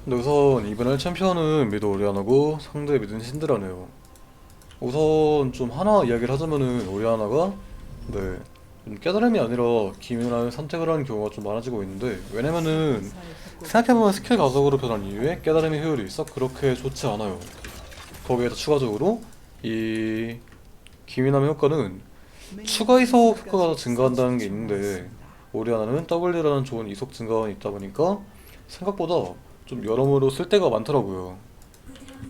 근데 우선 이번 할 챔피언은 미드 오리아나고 상대 미드는 신드라네요. 우선 좀 하나 이야기를 하자면은 오리아나가 네, 좀 깨달음이 아니라 기민한 선택을 하는 경우가 좀 많아지고 있는데, 왜냐면은 생각해보면 스킬 가속으로 변한 이후에 깨달음의 효율이 썩 그렇게 좋지 않아요. 거기에다 추가적으로 이 기민함의 효과는 추가 이속 효과가 증가한다는 게 있는데, 오리아나는 W라는 좋은 이속 증가가 있다 보니까 생각보다 좀 여러모로 쓸 데가 많더라고요.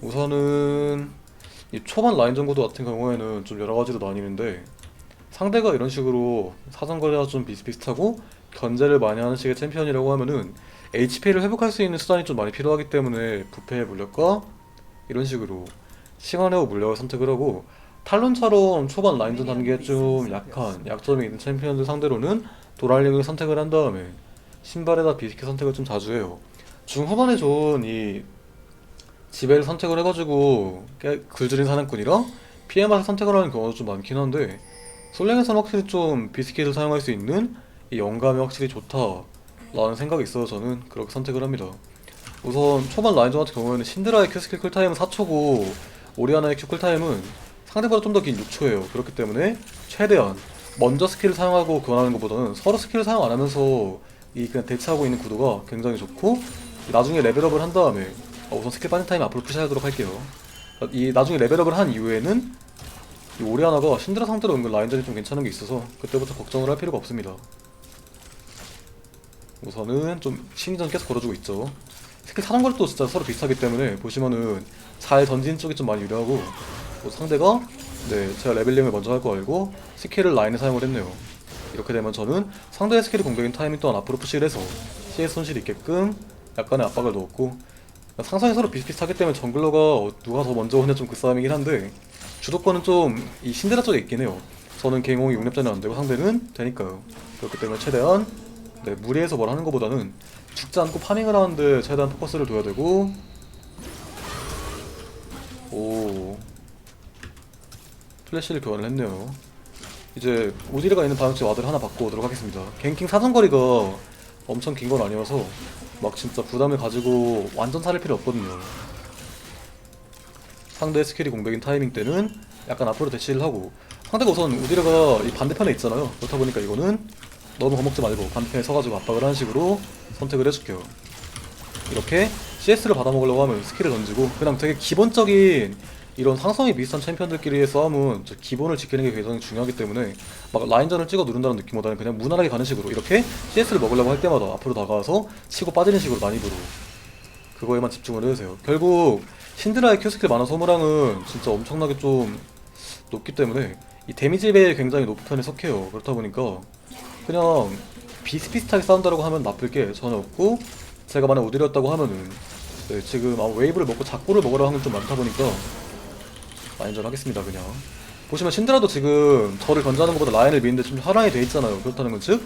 우선은 이 초반 라인전 구도 같은 경우에는 좀 여러 가지로 나뉘는데, 상대가 이런 식으로 사정거리가 좀 비슷비슷하고 견제를 많이 하는 식의 챔피언이라고 하면은 HP를 회복할 수 있는 수단이 좀 많이 필요하기 때문에 부패의 물약과 이런 식으로 시간의 물약을 선택을 하고, 탈론처럼 초반 라인전 단계에 좀 약한 약점이 있는 챔피언들 상대로는 도랄링을 선택을 한 다음에 신발에다 비스킷 선택을 좀 자주 해요. 중후반에 좋은 이 지배를 선택을 해가지고 굴들인 사냥꾼이랑 PMR을 선택을 하는 경우도 좀 많긴 한데, 솔랭에서는 확실히 좀 비스킷을 사용할 수 있는 이 영감이 확실히 좋다라는 생각이 있어서 저는 그렇게 선택을 합니다. 우선 초반 라인전 같은 경우에는 신드라의 Q 스킬 쿨타임은 4초고 오리아나의 Q 쿨타임은 상대보다 좀 더 긴 6초예요. 그렇기 때문에 최대한 먼저 스킬을 사용하고 교환하는 것보다는 서로 스킬을 사용 안 하면서 이 그냥 대치하고 있는 구도가 굉장히 좋고, 나중에 레벨업을 한 다음에 우선 스킬 빠진 타임 앞으로 푸시하도록 할게요. 이 나중에 레벨업을 한 이후에는 이 오리아나가 신드라 상대로 은근 라인전이 좀 괜찮은 게 있어서 그때부터 걱정을 할 필요가 없습니다. 우선은 좀 심리전 계속 걸어주고 있죠. 스킬 사정거리도 진짜 서로 비슷하기 때문에 보시면은 잘 던지는 쪽이 좀 많이 유리하고, 또 상대가 제가 레벨링을 먼저 할 거 알고 스킬을 라인에 사용을 했네요. 이렇게 되면 저는 상대의 스킬이 공격인 타이밍 또한 앞으로 푸시를 해서 CS 손실이 있게끔 약간의 압박을 넣었고, 상성이 서로 비슷비슷하기 때문에 정글러가 누가 더 먼저 오냐 좀 그 싸움이긴 한데, 주도권은 좀 이 신데라 쪽에 있긴 해요. 저는 갱홍이 6렙전이 안 되고 상대는 되니까요. 그렇기 때문에 최대한 무리해서 뭘 하는 것보다는 죽지 않고 파밍을 하는데 최대한 포커스를 둬야 되고. 오, 플래시를 교환을 했네요. 이제 우디르가 있는 방역지 와드를 하나 바꿔 오도록 하겠습니다. 갱킹 사정거리가 엄청 긴 건 아니어서 막 진짜 부담을 가지고 완전 살릴 필요 없거든요. 상대의 스킬이 공백인 타이밍 때는 약간 앞으로 대치를 하고, 상대가 우선 우디르가 이 반대편에 있잖아요. 그렇다 보니까 이거는 너무 겁먹지 말고 반대편에 서가지고 압박을 하는 식으로 선택을 해줄게요. 이렇게 CS를 받아먹으려고 하면 스킬을 던지고, 그냥 되게 기본적인 이런 상성이 비슷한 챔피언들끼리의 싸움은 저 기본을 지키는 게 굉장히 중요하기 때문에 막 라인전을 찍어 누른다는 느낌보다는 그냥 무난하게 가는 식으로 이렇게 CS를 먹으려고 할 때마다 앞으로 다가와서 치고 빠지는 식으로 난입으로 그거에만 집중을 해주세요. 결국 신드라의 Q스킬 만화 소모량은 진짜 엄청나게 좀 높기 때문에 이 데미지 배에 굉장히 높은 편에 속해요. 그렇다 보니까 그냥 비슷비슷하게 싸운다고 하면 나쁠 게 전혀 없고, 제가 만약 우디렸다고 하면은 지금 웨이브를 먹고 작고를 먹으라 하는 게 좀 많다 보니까 라인전 하겠습니다. 그냥 보시면 신드라도 지금 저를 견제하는 것보다 라인을 미는데 좀 하랑이 돼 있잖아요. 그렇다는 건 즉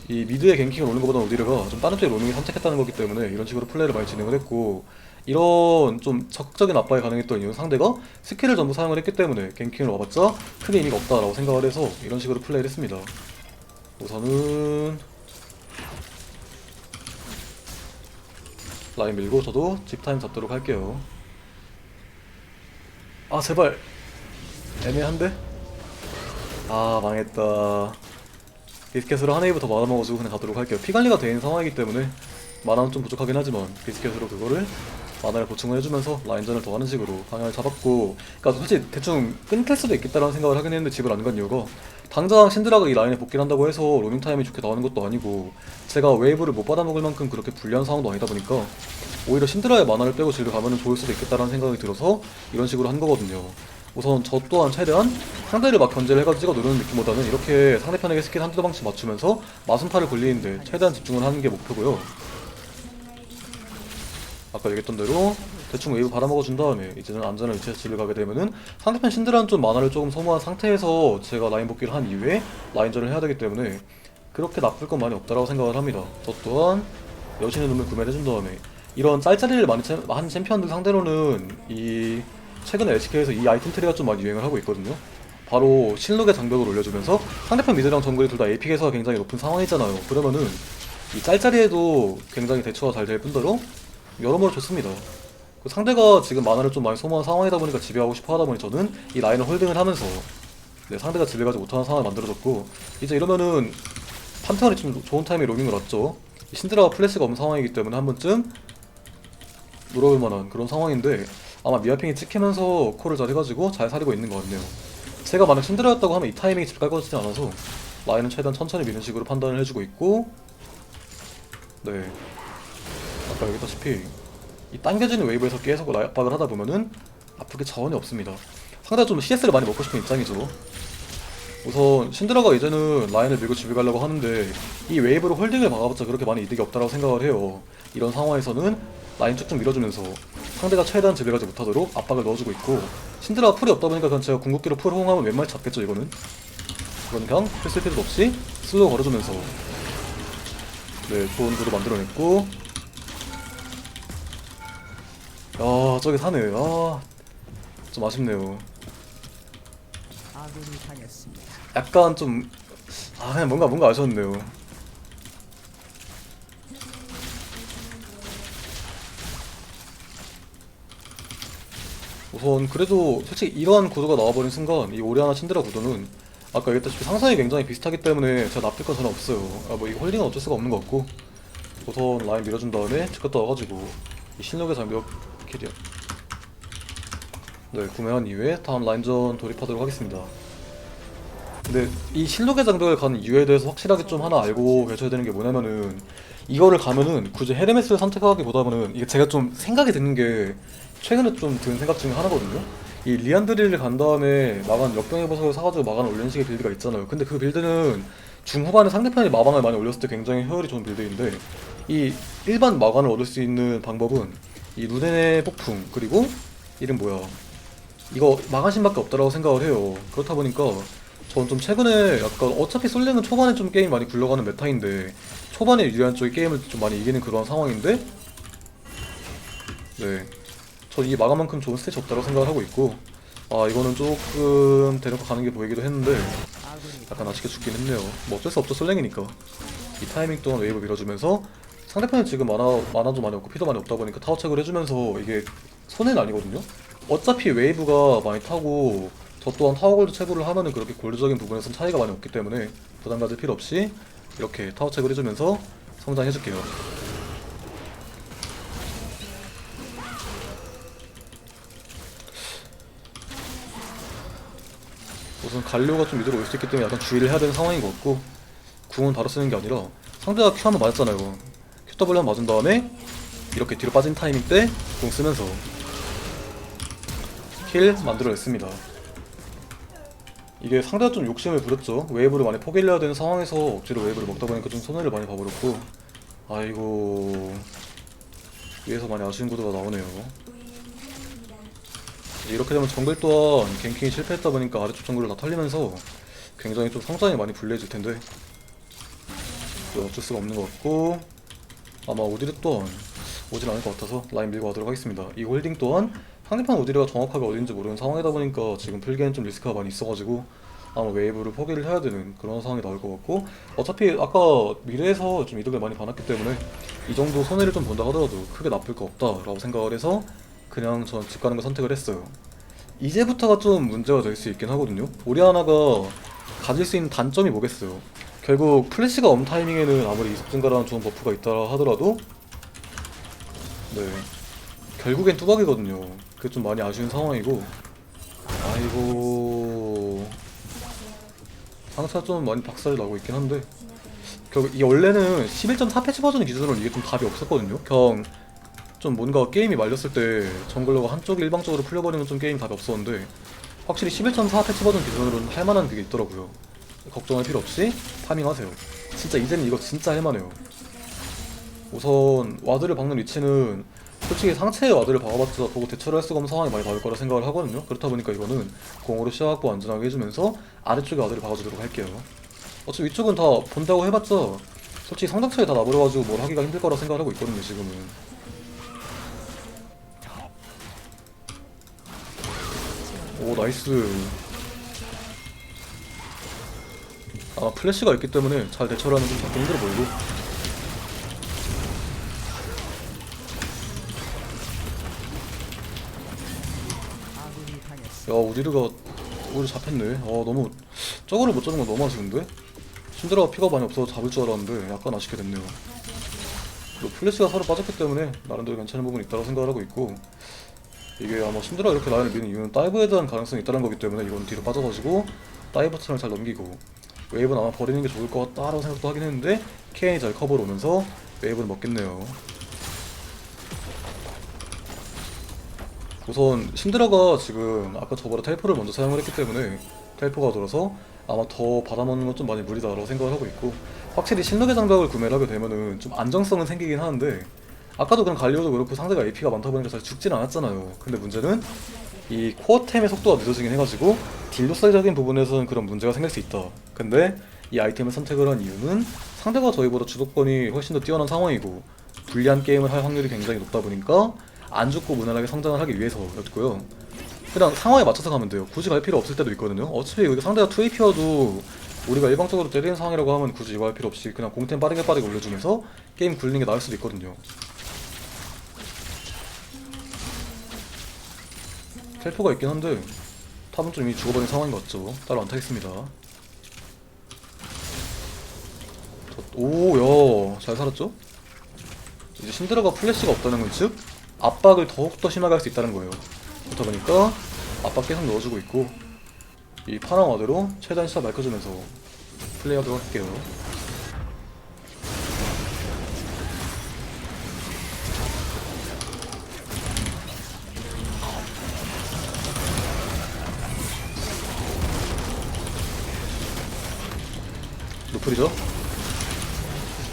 이 미드의 갱킹을 오는 것보다 우디르가 좀 다른 쪽에 로밍을 선택했다는 거기 때문에 이런 식으로 플레이를 많이 진행을 했고, 이런 좀 적극적인 압박이 가능했던 이유는 상대가 스킬을 전부 사용을 했기 때문에 갱킹을 와봤자 크게 의미가 없다라고 생각을 해서 이런 식으로 플레이를 했습니다. 우선은 라인 밀고 저도 집타임 잡도록 할게요. 아 제발. 애매한데? 아 망했다. 비스켓으로 한 웨이브 더 받아먹어주고 그냥 가도록 할게요. 피관리가 돼 있는 상황이기 때문에 만화는 좀 부족하긴 하지만 비스켓으로 그거를 만화를 보충을 해주면서 라인전을 더 하는 식으로 방향을 잡았고, 그러니까 솔직히 대충 끊길 수도 있겠다라는 생각을 하긴 했는데 집을 안 간 이유가, 당장 신드라가 이 라인에 복귀를 한다고 해서 로밍 타임이 좋게 나오는 것도 아니고 제가 웨이브를 못 받아먹을 만큼 그렇게 불리한 상황도 아니다 보니까 오히려 신드라의 만화를 빼고 집에 가면은 좋을 수도 있겠다라는 생각이 들어서 이런 식으로 한 거거든요. 우선 저 또한 최대한 상대를 막 견제를 해가지고 찍어 누르는 느낌보다는 이렇게 상대편에게 스킬 한두 방씩 맞추면서 마순파를 굴리는데 최대한 집중을 하는 게 목표고요. 아까 얘기했던 대로 대충 웨이브 받아먹어 준 다음에 이제는 안전한 위치에서 집을 가게 되면은 상대편 신드라는 좀 만화를 조금 소모한 상태에서 제가 라인 복귀를 한 이후에 라인전을 해야 되기 때문에 그렇게 나쁠 건 많이 없다라고 생각을 합니다. 저 또한 여신의 눈을 구매를 해준 다음에 이런 짤짤이를 많이 하는 챔피언들 상대로는 이 최근에 LCK에서 이 아이템 트리가 좀 많이 유행을 하고 있거든요. 바로 실록의 장벽을 올려주면서 상대편 미드랑 정글이 둘 다 AP 개수가 굉장히 높은 상황이잖아요. 그러면은 이 짤짤이에도 굉장히 대처가 잘 될 뿐더러 여러모로 좋습니다. 그 상대가 지금 만화를 좀 많이 소모한 상황이다 보니까 지배하고 싶어 하다 보니 저는 이 라인을 홀딩을 하면서 네, 상대가 지배하지 못하는 상황을 만들어줬고, 이제 이러면은 판테온이 좀 좋은 타이밍에 로밍을 왔죠. 신드라가 플래시가 없는 상황이기 때문에 한 번쯤 물어볼 만한 그런 상황인데, 아마 미아핑이 찍히면서 콜을 잘 해가지고 잘 사리고 있는 것 같네요. 제가 만약 신드라였다고 하면 이 타이밍이 집 갈 것 같지 않아서 라인은 최대한 천천히 미는 식으로 판단을 해주고 있고, 네, 아까 얘기했다시피 이 당겨지는 웨이브에서 계속 압박을 하다 보면은 아플 게 전혀 없습니다. 상대가 좀 CS를 많이 먹고 싶은 입장이죠. 우선 신드라가 이제는 라인을 밀고 집에 가려고 하는데 이 웨이브로 홀딩을 막아봤자 그렇게 많이 이득이 없다고 생각을 해요. 이런 상황에서는 라인 쭉쭉 밀어주면서 상대가 최대한 집에 가지 못하도록 압박을 넣어주고 있고, 신드라가 풀이 없다 보니까 그냥 제가 궁극기로 풀 호응하면 웬만히 잡겠죠. 이거는 그냥 풀 쓸 필요도 없이 슬로우 걸어주면서 네, 좋은 구도 만들어냈고, 아 저기 사네. 아 좀 아쉽네요. 아군이 당했습니다. 약간 좀 그냥 뭔가 아쉬웠네요. 우선 그래도 솔직히 이러한 구도가 나와버린 순간 이 오리아나 신드라 구도는 아까 얘기했다시피 상상이 굉장히 비슷하기 때문에 제가 나쁠 건 전혀 없어요. 뭐 이거 홀딩은 어쩔 수가 없는 것 같고, 우선 라인 밀어준 다음에 집 갔다 와가지고 이 실력의 장벽 캐리어 네, 구매한 이후에 다음 라인전 돌입하도록 하겠습니다. 근데 이 실록의 장벽을 가는 이유에 대해서 확실하게 좀 하나 알고 계셔야 되는 게 뭐냐면은, 이거를 가면은 굳이 헤르메스를 선택하기보다는 이게 제가 좀 생각이 드는 게 최근에 좀 든 생각 중에 하나거든요. 이 리안드릴을 간 다음에 마간 역병의 보석을 사가지고 마간을 올리는 식의 빌드가 있잖아요. 근데 그 빌드는 중후반에 상대편이 마방을 많이 올렸을 때 굉장히 효율이 좋은 빌드인데, 이 일반 마간을 얻을 수 있는 방법은 이 루덴의 폭풍 그리고 이름 뭐야, 이거 마간신밖에 없다라고 생각을 해요. 그렇다 보니까 저는 좀 최근에 약간 어차피 솔랭은 초반에 좀 게임 많이 굴러가는 메타인데 초반에 유리한 쪽이 게임을 좀 많이 이기는 그런 상황인데, 네, 저 이 마감만큼 좋은 스탯이 없다고 생각을 하고 있고, 이거는 조금 대놓고 가는 게 보이기도 했는데 아군이 약간 아쉽게 죽긴 했네요. 뭐 어쩔 수 없죠, 솔랭이니까. 이 타이밍 동안 웨이브 밀어주면서 상대편이 지금 만화도 많이 없고 피도 많이 없다 보니까 타워 체크를 해주면서 이게 손해는 아니거든요. 어차피 웨이브가 많이 타고 저 또한 타워 골드 채굴을 하면은 그렇게 골드적인 부분에서는 차이가 많이 없기 때문에 부담 가질 필요 없이 이렇게 타워 채굴 해주면서 성장해줄게요. 우선 갈료가 좀 미드로 올 수 있기 때문에 약간 주의를 해야 되는 상황인 것 같고, 궁은 바로 쓰는 게 아니라 상대가 Q 한번 맞았잖아요. QW 한번 맞은 다음에 이렇게 뒤로 빠진 타이밍 때 궁 쓰면서 킬 만들어냈습니다. 이게 상대가 좀 욕심을 부렸죠. 웨이브를 많이 포기해야 되는 상황에서 억지로 웨이브를 먹다 보니까 좀 손해를 많이 봐버렸고, 아이고 위에서 많이 아쉬운 구도가 나오네요. 이렇게 되면 정글 또한 갱킹이 실패했다 보니까 아래쪽 정글을 다 털리면서 굉장히 좀 성장이 많이 불리해질 텐데 어쩔 수가 없는 것 같고, 아마 오디르 또한 오진 않을 것 같아서 라인 밀고 가도록 하겠습니다. 이 홀딩 또한 상대편 오디르가 정확하게 어딘지 모르는 상황이다 보니까 지금 풀기엔 좀 리스크가 많이 있어가지고 아마 웨이브를 포기를 해야 되는 그런 상황이 나올 것 같고, 어차피 아까 미래에서 좀 이득을 많이 받았기 때문에 이 정도 손해를 좀 본다 하더라도 크게 나쁠 거 없다라고 생각을 해서 그냥 전 집 가는 걸 선택을 했어요. 이제부터가 좀 문제가 될 수 있긴 하거든요. 오리아나가 가질 수 있는 단점이 뭐겠어요. 결국 플래시가 없는 타이밍에는 아무리 이속 증가라는 좋은 버프가 있다 하더라도 네, 결국엔 뚜벅이거든요. 그게 좀 많이 아쉬운 상황이고, 아이고 상처가 좀 많이 박살이 나고 있긴 한데, 결국 이 원래는 11.4 패치 버전 기준으로는 이게 좀 답이 없었거든요. 그냥 좀 뭔가 게임이 말렸을 때 정글러가 한쪽이 일방적으로 풀려버리면 좀 게임 답이 없었는데, 확실히 11.4 패치 버전 기준으로는 할만한 그게 있더라고요. 걱정할 필요 없이 파밍하세요. 진짜 이제는 이거 진짜 할만해요. 우선 와드를 박는 위치는 솔직히 상체에 와드를 박아봤자 보고 대처를 할 수가 없는 상황이 많이 나올 거라 생각을 하거든요. 그렇다 보니까 이거는 공으로 시야 확보 안전하게 해주면서 아래쪽에 와드를 박아주도록 할게요. 어차피 위쪽은 다 본다고 해봤자 솔직히 성장 차이 다 나버려가지고 뭘 하기가 힘들 거라 생각을 하고 있거든요, 지금은. 오, 나이스. 아마 플래시가 있기 때문에 잘 대처를 하는 좀 잡기 힘들어 보이고, 야 우디르가 오히려 잡혔네. 너무 저거를 못 잡는 건 너무 아쉬운데? 신드라가 피가 많이 없어서 잡을 줄 알았는데 약간 아쉽게 됐네요. 그리고 플래시가 서로 빠졌기 때문에 나름대로 괜찮은 부분이 있다고 생각을 하고 있고, 이게 아마 신드라가 이렇게 라인을 미는 이유는 다이브에 대한 가능성이 있다는 거기 때문에 이건 뒤로 빠져가지고 다이브 턴을 잘 넘기고, 웨이브는 아마 버리는 게 좋을 것 같다라고 생각도 하긴 했는데 케인이 잘 커버로 오면서 웨이브는 먹겠네요. 우선 신드라가 지금 아까 저보다 텔포를 먼저 사용을 했기 때문에 텔포가 돌아서 아마 더 받아먹는 건 좀 많이 무리다라고 생각을 하고 있고, 확실히 신뢰의 장벽을 구매를 하게 되면은 좀 안정성은 생기긴 하는데, 아까도 그냥 갈리오도 그렇고 상대가 AP가 많다 보니까 사실 죽진 않았잖아요. 근데 문제는 이 코어템의 속도가 늦어지긴 해가지고 딜로스적인 부분에서는 그런 문제가 생길 수 있다. 근데 이 아이템을 선택을 한 이유는 상대가 저희보다 주도권이 훨씬 더 뛰어난 상황이고 불리한 게임을 할 확률이 굉장히 높다 보니까 안 죽고 무난하게 성장을 하기 위해서였고요. 그냥 상황에 맞춰서 가면 돼요. 굳이 갈 필요 없을 때도 있거든요. 어차피 여기 상대가 2AP여도 우리가 일방적으로 때리는 상황이라고 하면 굳이 이거 할 필요 없이 그냥 공템 빠르게 올려주면서 게임 굴리는 게 나을 수도 있거든요. 텔포가 있긴 한데 탑은 좀 이미 죽어버린 상황인 것 같죠. 따로 안 타겠습니다. 오야 잘 살았죠? 이제 신드라가 플래시가 없다는 건 즉 압박을 더욱더 심하게 할 수 있다는 거예요. 그렇다 보니까 압박 계속 넣어주고 있고, 이 파랑 와드로 최대한 시야 밝혀주면서 플레이하도록 할게요. 노플이죠?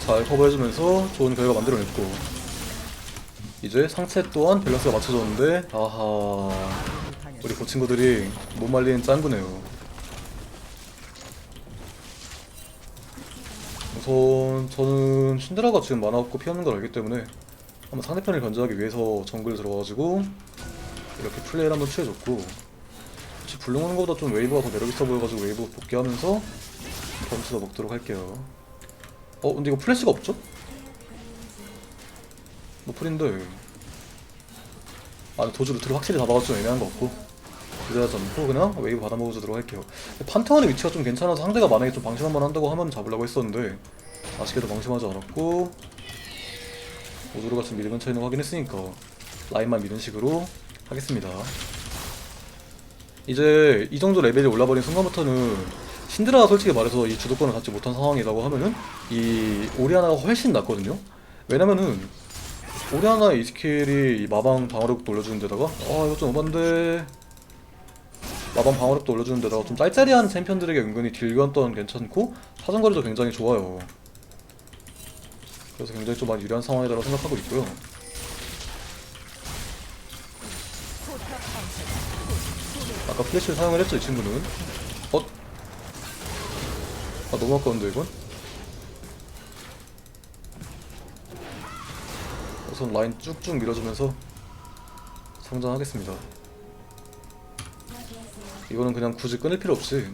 잘 커버해주면서 좋은 결과 만들어냈고, 이제 상체 또한 밸런스가 맞춰졌는데 아하, 우리 그 친구들이 못 말리는 짱구네요. 우선 저는 신드라가 지금 만화 없고 피 없는 걸 알기 때문에 한번 상대편을 견제하기 위해서 정글 들어가가지고 이렇게 플레이를 한번 취해줬고, 혹시 블루 오는 것보다 좀 웨이브가 더 매력있어 보여가지고 웨이브 복귀하면서 점수도 먹도록 할게요. 근데 이거 플래시가 없죠? 노플인데 도주 루트를 확실히 잡아가 좀 애매한 것 같고, 기대하지 않고 그냥 웨이브 받아먹어주도록 할게요. 판테온의 위치가 좀 괜찮아서 상대가 만약에 좀 방심 한번 한다고 하면 잡으려고 했었는데 아쉽게도 방심하지 않았고, 오조르가 지금 미드 근처에 있는 거 확인했으니까 라인만 미는 식으로 하겠습니다. 이제 이 정도 레벨이 올라버린 순간부터는 신드라가 솔직히 말해서 이 주도권을 갖지 못한 상황이라고 하면은 이 오리아나가 훨씬 낫거든요. 왜냐면은 오리아나의 이 스킬이 이 마방 방어력도 올려주는 데다가 이거 좀 오반데, 마방 방어력도 올려주는 데다가 좀 짤짤이한 챔피언들에게 은근히 딜 교환 괜찮고 사정거리도 굉장히 좋아요. 그래서 굉장히 좀 많이 유리한 상황이라고 생각하고 있고요. 아까 플래시를 사용을 했죠, 이 친구는. 너무 아까운데 이건? 우선 라인 쭉쭉 밀어주면서 성장하겠습니다. 이거는 그냥 굳이 끊을 필요 없이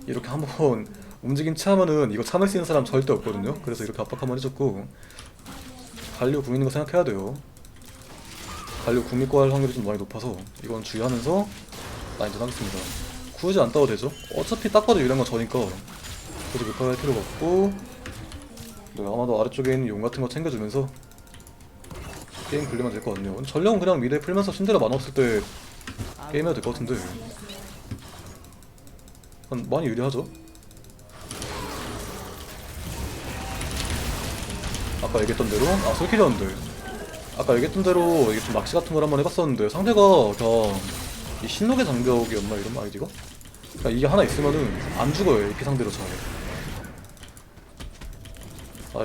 이렇게 한번 움직임 취하면은 이거 참을 수 있는 사람 절대 없거든요. 그래서 이렇게 압박 한번 해줬고, 갈리오 궁 있는 거 생각해야 돼요. 갈리오 궁 믿고 할 확률이 좀 많이 높아서 이건 주의하면서 라인전 하겠습니다. 굳이 안 따도 되죠? 어차피 딱 봐도 유리한 건 저니까 굳이 급하게 할 필요가 없고, 아마도 아래쪽에 있는 용 같은 거 챙겨주면서 게임 굴리면 될 것 같네요. 전령은 그냥 미드에 풀면서 신데라 만화 없을 때 게임해도 될 것 같은데 많이 유리하죠? 아까 얘기했던 대로 솔킬이었는데, 아까 얘기했던 대로 이게 좀 낚시 같은 걸 한번 해봤었는데 상대가 그냥 이 신록의 장벽이었나 이런 아이디가? 그러니까 이게 하나 있으면은 안 죽어요, AP 상대로 잘.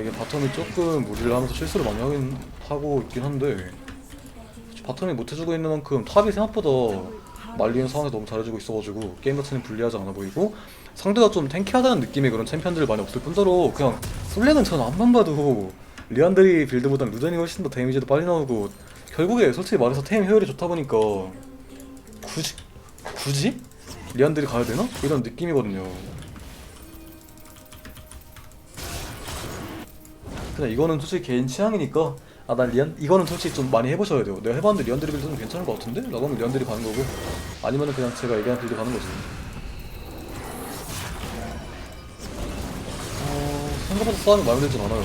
이게 바텀이 조금 무리를 하면서 실수를 많이 하고 있긴 한데, 바텀이 못해주고 있는 만큼 탑이 생각보다 말리는 상황에 너무 잘해주고 있어가지고 게임 자체는 불리하지 않아 보이고, 상대가 좀 탱키하다는 느낌의 그런 챔피언들이 많이 없을 뿐더러 그냥 솔랭은 저는 앞만 봐도 리안드리 빌드보단 루덴이 훨씬 더 데미지도 빨리 나오고, 결국에 솔직히 말해서 템 효율이 좋다 보니까 굳이? 리안드리 가야 되나? 이런 느낌이거든요. 그냥 이거는 솔직히 개인 취향이니까 아, 난 리안 이거는 솔직히 좀 많이 해보셔야 돼요. 내가 해봤는데 리안 드리블이 좀 괜찮은 것 같은데? 라고 하면 리안 드리 가는 거고, 아니면은 그냥 제가 얘기한 빌드 가는 거지. 생각보다 싸움이 마음에 들진 않아요.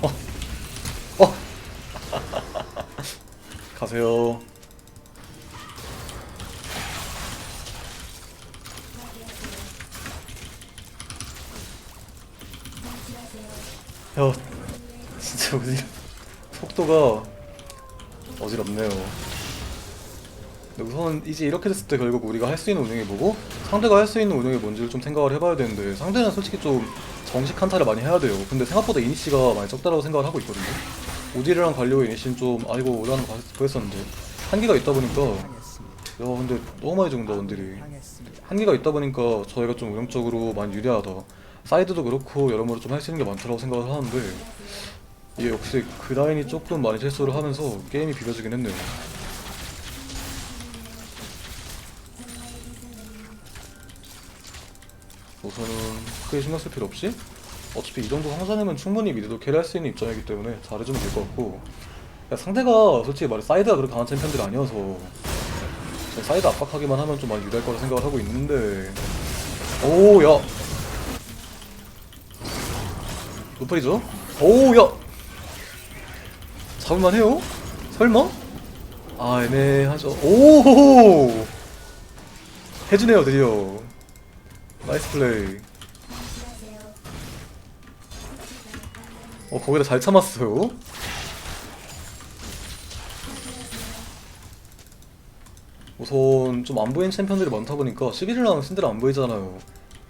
어, 어, 가세요. 야, 진짜 뭐지? 속도가 어지럽네요. 근데 우선 이제 이렇게 됐을 때 결국 우리가 할 수 있는 운영이 뭐고 상대가 할 수 있는 운영이 뭔지를 좀 생각을 해봐야 되는데, 상대는 솔직히 좀 정식 한타를 많이 해야 돼요. 근데 생각보다 이니시가 많이 적다라고 생각을 하고 있거든요. 오디르랑 갈리오 이니시는 좀 아이고 오라는 거 보였었는데, 한계가 있다 보니까, 야 근데 너무 많이 죽는다 원딜이. 한계가 있다 보니까 저희가 좀 운영적으로 많이 유리하다, 사이드도 그렇고 여러모로 좀 할 수 있는 게 많다고 생각을 하는데, 이게 역시 그 라인이 조금 많이 실수를 하면서 게임이 비벼지긴 했네요. 우선은 크게 신경 쓸 필요 없이, 어차피 이 정도 상자내면 충분히 미드도 캐리할 수 있는 입장이기 때문에 잘해주면 될 것 같고, 야, 상대가 솔직히 말해 사이드가 그렇게 강한 챔피언들이 아니어서 저 사이드 압박하기만 하면 좀 많이 유리할 거라 생각을 하고 있는데, 오, 야, 노플이죠? 오, 야, 잡을만 해요? 설마? 아, 애매하죠. 오, 해주네요 드디어. 나이스 플레이. 거기다 잘 참았어요. 우선 좀 안 보이는 챔피언들이 많다 보니까 시비르랑 신드라 안 보이잖아요.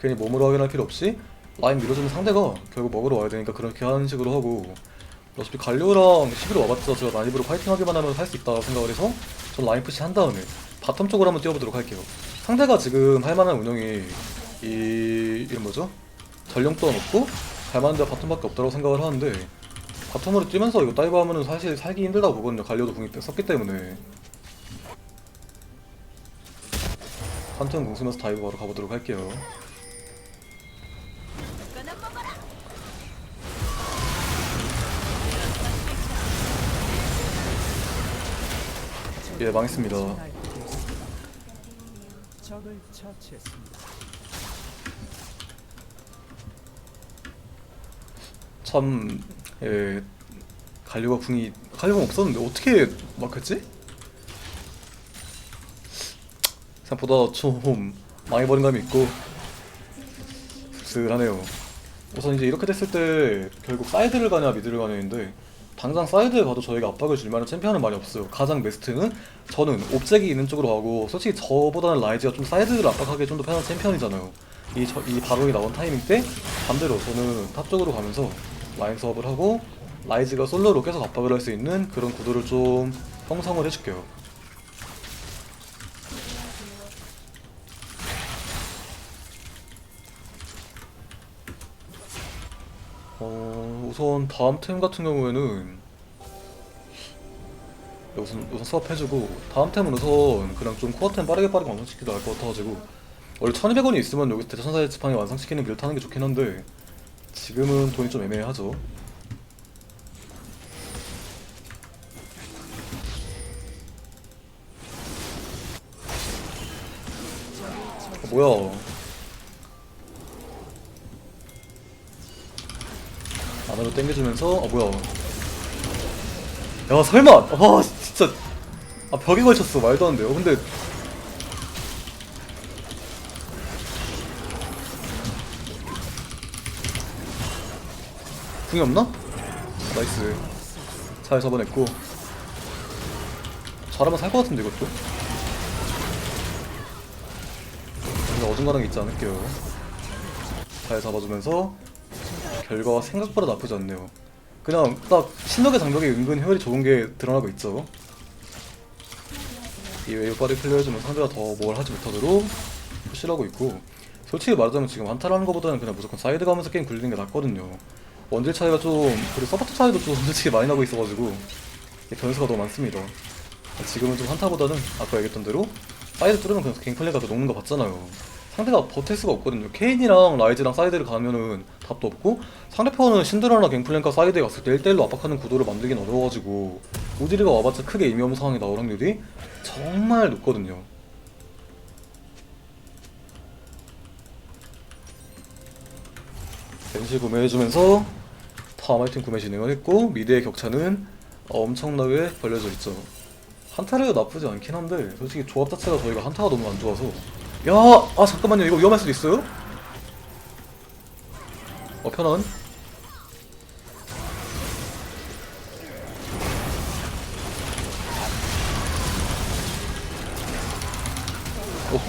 괜히 몸으로 확인할 필요 없이 라인 밀어주는 상대가 결국 먹으러 와야 되니까 그렇게 하는 식으로 하고, 어차피 갈리오랑 시비르 와봤자 제가 난입으로 파이팅하기만 하면 할 수 있다고 생각을 해서 전 라인 푸시 한 다음에 바텀 쪽으로 한번 뛰어보도록 할게요. 상대가 지금 할 만한 운영이 이름 뭐죠? 전령 또한 없고 갈만한 데가 바텀밖에 없다고 생각을 하는데, 바텀으로 뛰면서 이거 다이브 하면은 사실 살기 힘들다고 보거든요. 갈리오도 궁이 썼기 때문에. 한턴 궁 쓰면서 다이브 바로 가보도록 할게요. 예, 망했습니다. 적을 처치했습니다. 참, 예, 갈리오가 갈리오가 없었는데 어떻게 막혔지? 생각보다 좀 망해버린 감이 있고 씁쓸하네요. 우선 이제 이렇게 됐을 때 결국 사이드를 가냐 미드를 가냐인데, 당장 사이드에 가도 저희가 압박을 줄 만한 챔피언은 많이 없어요. 가장 베스트는 저는 옵잭이 있는 쪽으로 가고, 솔직히 저보다는 라이즈가 좀 사이드를 압박하기 좀 더 편한 챔피언이잖아요. 이 바론이 나온 타이밍 때 반대로 저는 탑 쪽으로 가면서 라인 수업을 하고 라이즈가 솔로로 계속 압박을 할 수 있는 그런 구도를 좀 형성을 해줄게요. 우선 다음 템 같은 경우에는 우선 수업해주고, 다음 템은 우선 그냥 좀 코어템 빠르게 완성시키도 할 것 같아가지고, 원래 1200원이 있으면 여기서 대천사의 지팡이 완성시키는 길을 타는 게 좋긴 한데 지금은 돈이 좀 애매하죠. 뭐야, 안으로 당겨주면서, 뭐야, 야 설마, 진짜, 벽에 걸쳤어. 말도 안 돼요. 근데 궁이 없나? 나이스. 잘 잡아냈고, 잘하면 살 것 같은데 이것도. 근데 어중간한 게 있지 않을게요. 잘 잡아주면서 결과가 생각보다 나쁘지 않네요. 그냥 딱 신덕의 장벽에 은근 효율이 좋은 게 드러나고 있죠. 이 웨이브 빠르게 클리어해주면 상대가 더 뭘 하지 못하도록 푸시하고 있고, 솔직히 말하자면 지금 한타라는 것보다는 그냥 무조건 사이드 가면서 게임 굴리는 게 낫거든요. 원딜 차이가 좀, 그리고 서포트 차이도 좀 솔직히 많이 나고 있어가지고 변수가 너무 많습니다. 지금은 좀 한타보다는 아까 얘기했던 대로 사이드 뚫으면 그냥 갱플랭 가서 녹는 거 봤잖아요. 상대가 버틸 수가 없거든요. 케인이랑 라이즈랑 사이드를 가면은 답도 없고, 상대편은 신드라나 갱플랭과 사이드에 갔을 때 1대1로 압박하는 구도를 만들긴 어려워가지고 우디르가 와봤자 크게 의미 없는 상황이 나올 확률이 정말 높거든요. 벤시 구매해주면서 다음 아이템 구매 진행을 했고, 미드의 격차는 엄청나게 벌려져 있죠. 한타르가 나쁘지 않긴 한데 솔직히 조합 자체가 저희가 한타가 너무 안 좋아서. 야, 아 잠깐만요, 이거 위험할 수도 있어요? 편안.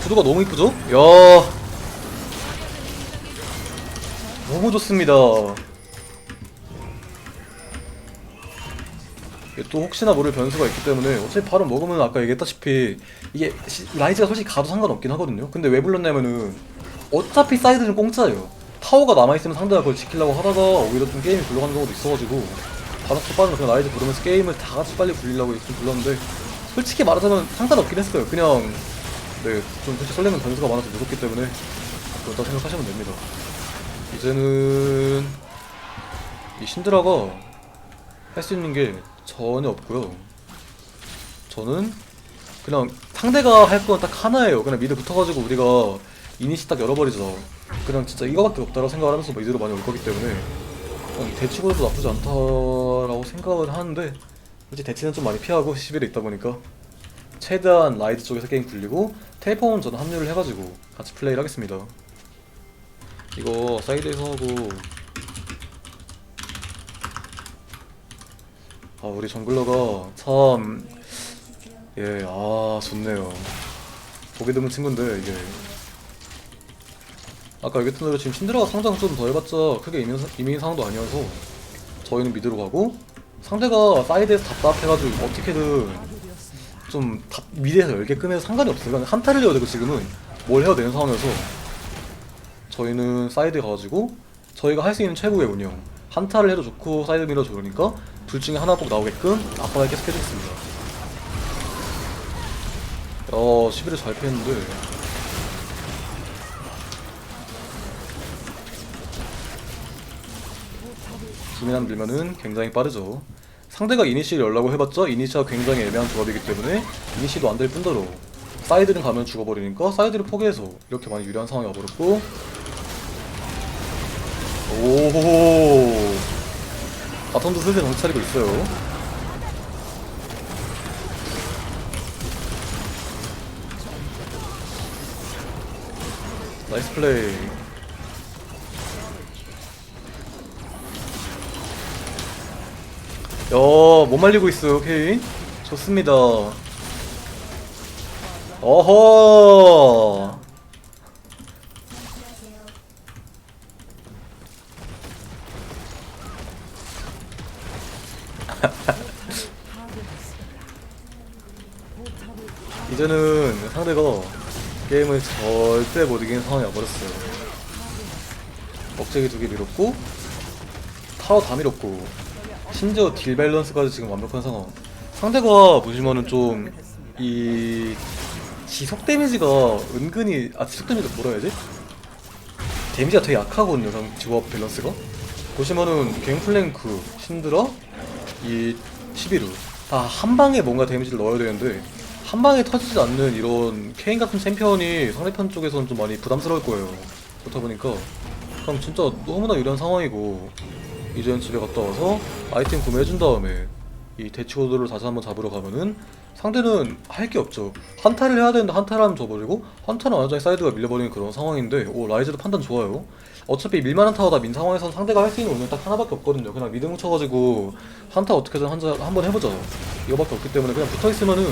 구도가 너무 이쁘죠? 야, 너무 좋습니다. 이게 또 혹시나 모를 변수가 있기 때문에 어차피 바로 먹으면 아까 얘기했다시피 이게 라이즈가 솔직히 가도 상관없긴 하거든요. 근데 왜 불렀냐면은 어차피 사이드는 공짜예요. 타워가 남아있으면 상대가 그걸 지키려고 하다가 오히려 좀 게임이 굴러가는 경우도 있어가지고 바닥 빠지면 그냥 라이즈 부르면서 게임을 다 같이 빨리 굴리려고 좀 불렀는데, 솔직히 말하자면 상관없긴 했어요. 그냥 네, 좀 솔직히 설레는 변수가 많아서 무섭기 때문에 그렇다고 생각하시면 됩니다. 이제는 이 신드라가 할 수 있는 게 전혀 없고요. 저는 그냥 상대가 할 건 딱 하나예요. 그냥 미드 붙어가지고 우리가 이니시 딱 열어버리죠. 그냥 진짜 이거밖에 없다라고 생각을 하면서 미드로 많이 올 거기 때문에 대치고도 나쁘지 않다라고 생각을 하는데, 솔직히 대치는 좀 많이 피하고 11에 있다 보니까 최대한 라이드 쪽에서 게임 굴리고 텔포는 저는 합류를 해가지고 같이 플레이를 하겠습니다. 이거 사이드에서 하고, 우리 정글러가 참, 예, 좋네요. 보기 드문 친구인데, 이게. 아까 얘기했던 대로 지금 신드라가 성장 좀 더 해봤자 크게 이민 상황도 아니어서 저희는 미드로 가고, 상대가 사이드에서 답답해가지고 어떻게든 좀 미드에서 열게 끄면서 상관이 없어요. 그냥 한타를 해야 되고 지금은 뭘 해야 되는 상황이어서 저희는 사이드 가가지고 저희가 할 수 있는 최고의 운영, 한타를 해도 좋고 사이드 밀어도 좋으니까 둘 중에 하나 꼭 나오게끔 압박을 계속 해주겠습니다. 11을 잘 피했는데 주민한 밀면은 굉장히 빠르죠. 상대가 이니시를 열라고 해봤자 이니시가 굉장히 애매한 조합이기 때문에 이니시도 안 될 뿐더러 사이드는 가면 죽어버리니까 사이드를 포기해서 이렇게 많이 유리한 상황이 와버렸고, 오호호, 바텀도 슬슬 정신 차리고 있어요. 나이스 플레이. 못 말리고 있어요, 케인. 좋습니다. 어허. 이제는 상대가 게임을 절대 못 이기는 상황이 와버렸어요. 억제기 2개 밀었고 타워 다 밀었고 심지어 딜 밸런스까지 지금 완벽한 상황. 상대가 보시면은 좀 이 지속 데미지가 은근히, 지속 데미지가 뭐라 해야지? 데미지가 되게 약하거든요, 조합 밸런스가. 보시면은 갱플랭크, 신드라, 이 11루 다 한방에 뭔가 데미지를 넣어야 되는데 한방에 터지지 않는 이런 케인 같은 챔피언이 상대편 쪽에서는 좀 많이 부담스러울 거예요. 그렇다 보니까 그럼 진짜 너무나 유리한 상황이고, 이제는 집에 갔다 와서 아이템 구매해준 다음에 이 대치고도를 다시 한번 잡으러 가면은 상대는 할 게 없죠. 한타를 해야 되는데 한타를 하면 져버리고, 한타는 완전히 사이드가 밀려버리는 그런 상황인데, 라이즈도 판단 좋아요. 어차피 밀만한 타워 다 민 상황에서는 상대가 할 수 있는 운영 딱 하나밖에 없거든요. 그냥 미드 뭉쳐가지고 한타 어떻게든 한번 해보자, 이거밖에 없기 때문에 그냥 붙어있으면은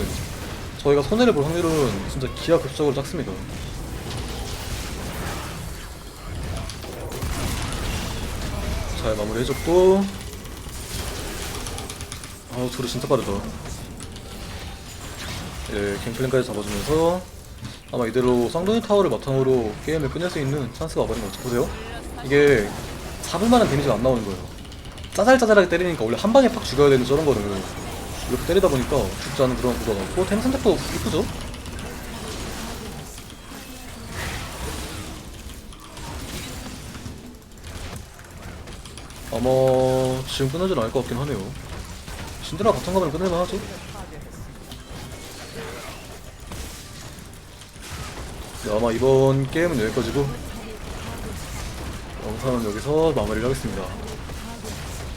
저희가 손해를 볼 확률은 진짜 기하급수적으로 작습니다. 잘 마무리해줬고, 둘이 진짜 빠르다. 예, 갱플랭까지 잡아주면서 아마 이대로 쌍둥이 타워를 바탕으로 게임을 끝낼 수 있는 찬스가 와버린 것 같죠. 보세요, 이게 잡을만한 데미지가 안 나오는 거예요. 짜잘짜잘하게 때리니까 원래 한 방에 팍 죽여야 되는 저런 거는 이렇게 때리다 보니까 죽지 않은 그런 구도가 나왔고 템 선택도 이쁘죠? 아마 지금 끝나진 않을 것 같긴 하네요. 신드라 바텀 가면 끝낼만 하죠? 네, 아마 이번 게임은 여기까지고 영상은 여기서 마무리를 하겠습니다.